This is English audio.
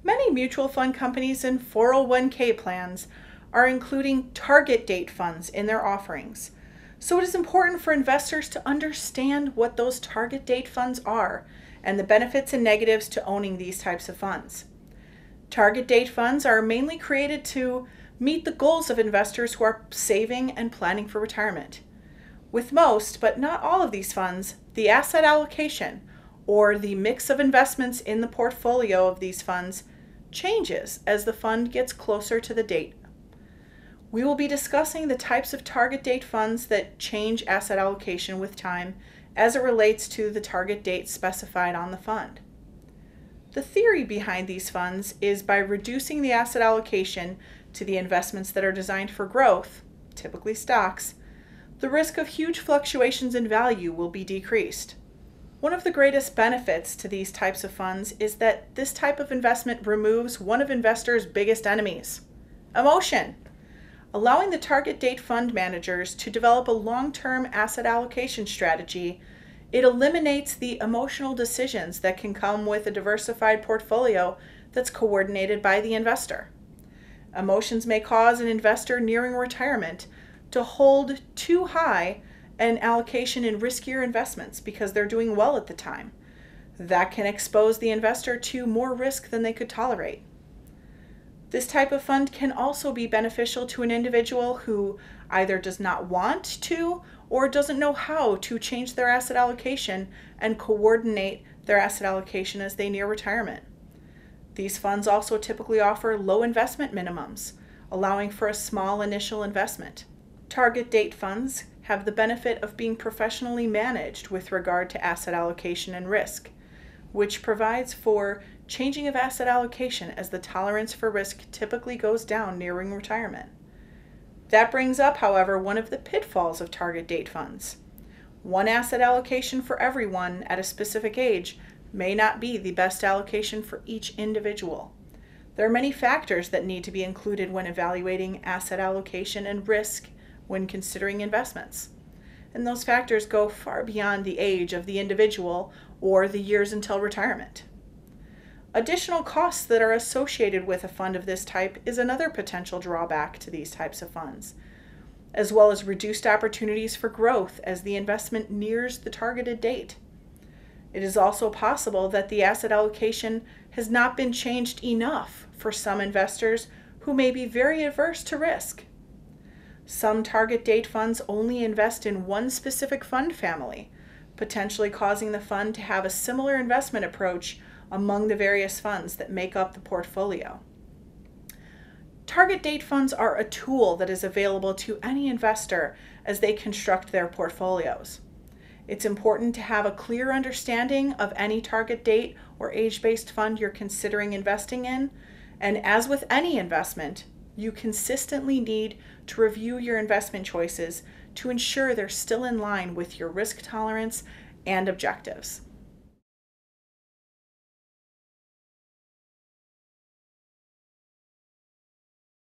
Many mutual fund companies and 401k plans are including target date funds in their offerings. So it is important for investors to understand what those target date funds are and the benefits and negatives to owning these types of funds. Target date funds are mainly created to meet the goals of investors who are saving and planning for retirement. With most, but not all of these funds, the asset allocation, or the mix of investments in the portfolio of these funds, changes as the fund gets closer to the date. We will be discussing the types of target date funds that change asset allocation with time as it relates to the target date specified on the fund. The theory behind these funds is by reducing the asset allocation to the investments that are designed for growth, typically stocks, the risk of huge fluctuations in value will be decreased. One of the greatest benefits to these types of funds is that this type of investment removes one of investors' biggest enemies, emotion. Allowing the target date fund managers to develop a long-term asset allocation strategy, it eliminates the emotional decisions that can come with a diversified portfolio that's coordinated by the investor. Emotions may cause an investor nearing retirement to hold too high an allocation in riskier investments because they're doing well at the time. That can expose the investor to more risk than they could tolerate. This type of fund can also be beneficial to an individual who either does not want to or doesn't know how to change their asset allocation and coordinate their asset allocation as they near retirement. These funds also typically offer low investment minimums, allowing for a small initial investment. Target date funds have the benefit of being professionally managed with regard to asset allocation and risk, which provides for changing of asset allocation as the tolerance for risk typically goes down nearing retirement. That brings up, however, one of the pitfalls of target date funds. One asset allocation for everyone at a specific age may not be the best allocation for each individual. There are many factors that need to be included when evaluating asset allocation and risk when considering investments. And those factors go far beyond the age of the individual or the years until retirement. Additional costs that are associated with a fund of this type is another potential drawback to these types of funds, as well as reduced opportunities for growth as the investment nears the targeted date. It is also possible that the asset allocation has not been changed enough for some investors who may be very averse to risk. Some target date funds only invest in one specific fund family, potentially causing the fund to have a similar investment approach among the various funds that make up the portfolio. Target date funds are a tool that is available to any investor as they construct their portfolios. It's important to have a clear understanding of any target date or age-based fund you're considering investing in, and as with any investment, you consistently need to review your investment choices to ensure they're still in line with your risk tolerance and objectives.